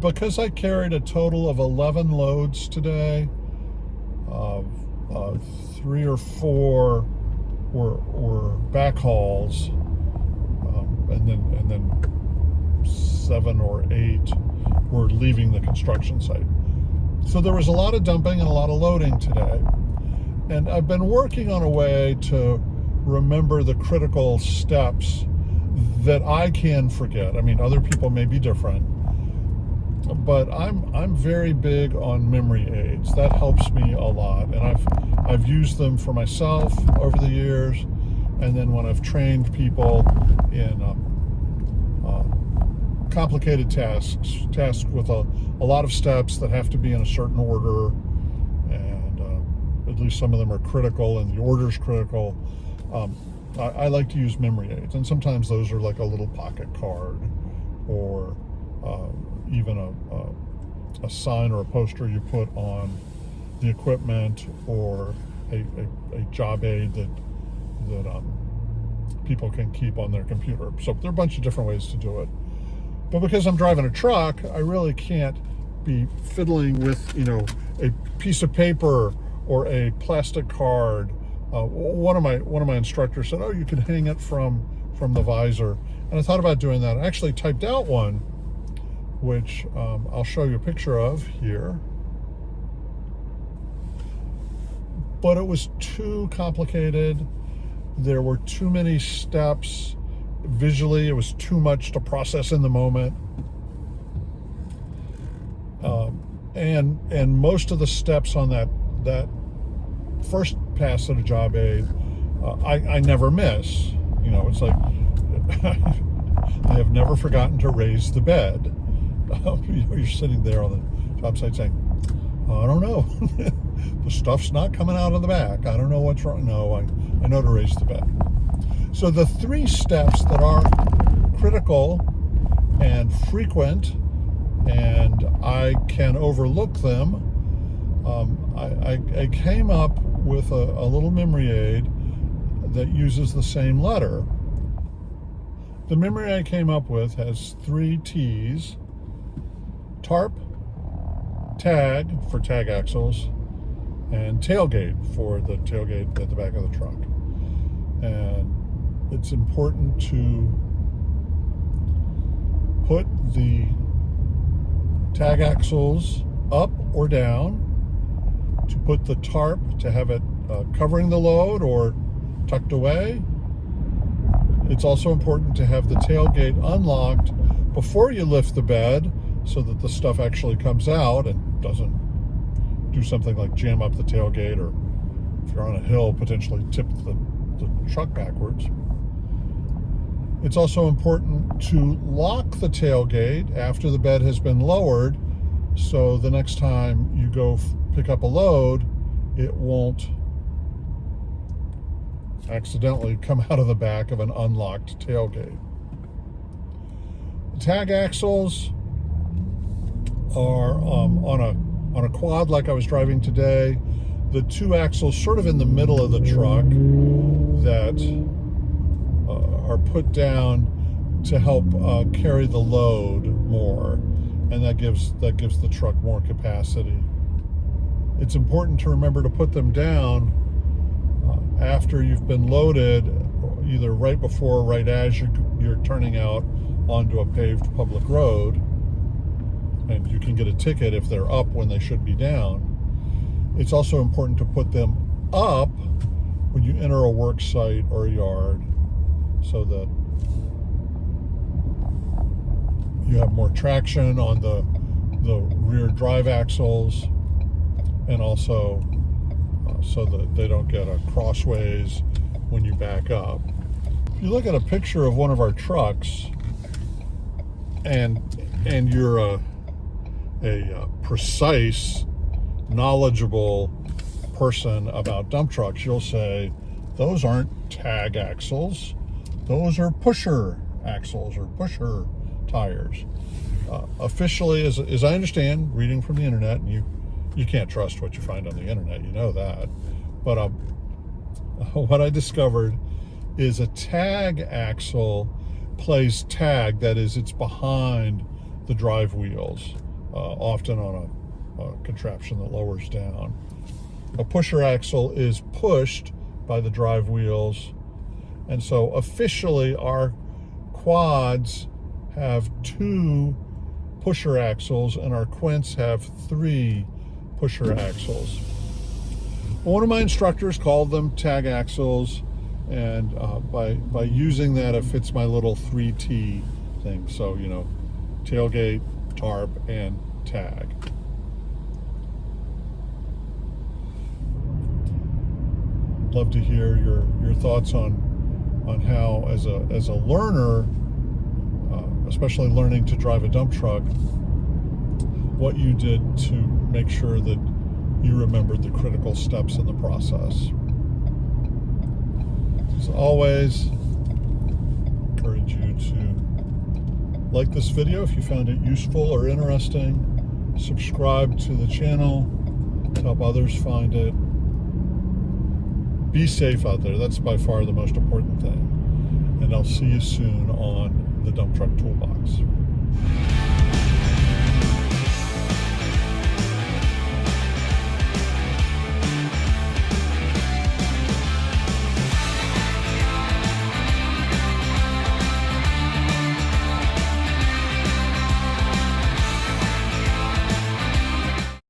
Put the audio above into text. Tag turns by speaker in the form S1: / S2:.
S1: Because I carried a total of 11 loads today, 3 or 4 were back hauls, and then 7 or 8 were leaving the construction site. So there was a lot of dumping and a lot of loading today. And I've been working on a way to remember the critical steps that I can forget. I mean, other people may be different, but I'm very big on memory aids. That helps me a lot, and I've used them for myself over the years, and then when I've trained people in complicated tasks with a lot of steps that have to be in a certain order, and at least some of them are critical and the order's critical. I like to use memory aids, and sometimes those are like a little pocket card, or even a sign or a poster you put on the equipment, or a job aid that people can keep on their computer. So there are a bunch of different ways to do it. But because I'm driving a truck, I really can't be fiddling with, a piece of paper or a plastic card. One of my instructors said, "Oh, you can hang it from the visor," and I thought about doing that. I actually typed out one, which I'll show you a picture of here. But it was too complicated. There were too many steps. Visually, it was too much to process in the moment. And most of the steps on that first pass at a job aid, I never miss. It's like I have never forgotten to raise the bed. You're sitting there on the job site saying, "I don't know, the stuff's not coming out of the back. I don't know what's wrong." No, I know to raise the bed. So the 3 steps that are critical and frequent, and I can overlook them, I came up with a little memory aid that uses the same letter. The memory I came up with has 3 T's: tarp, tag for tag axles, and tailgate for the tailgate at the back of the truck. And it's important to put the tag axles up or down, to put the tarp to have it covering the load or tucked away. It's also important to have the tailgate unlocked before you lift the bed, so that the stuff actually comes out and doesn't do something like jam up the tailgate, or if you're on a hill, potentially tip the truck backwards. It's also important to lock the tailgate after the bed has been lowered, so the next time you go pick up a load, it won't accidentally come out of the back of an unlocked tailgate. The tag axles are on a quad like I was driving today. The 2 axles sort of in the middle of the truck that are put down to help carry the load more, and that gives the truck more capacity. It's important to remember to put them down after you've been loaded, either right before or right as you're turning out onto a paved public road, and you can get a ticket if they're up when they should be down. It's also important to put them up when you enter a work site or a yard, so that you have more traction on the rear drive axles, and also so that they don't get crossways when you back up. If you look at a picture of one of our trucks, and you're a precise, knowledgeable person about dump trucks, you'll say, "Those aren't tag axles, those are pusher axles or pusher tires." Officially, as I understand, reading from the internet, and you can't trust what you find on the internet, you know that, but what I discovered is a tag axle plays tag, that is, it's behind the drive wheels. often on a contraption that lowers down. A pusher axle is pushed by the drive wheels, and so officially our quads have 2 pusher axles and our Quints have 3 pusher axles. One of my instructors called them tag axles, and by using that, it fits my little 3T thing. So, you know, tailgate, tarp, and tag. Love to hear your thoughts on how, as a learner, especially learning to drive a dump truck, what you did to make sure that you remembered the critical steps in the process. As always, encourage you to like this video if you found it useful or interesting. Subscribe to the channel to help others find it. Be safe out there. That's by far the most important thing. And I'll see you soon on the Dump Truck Toolbox.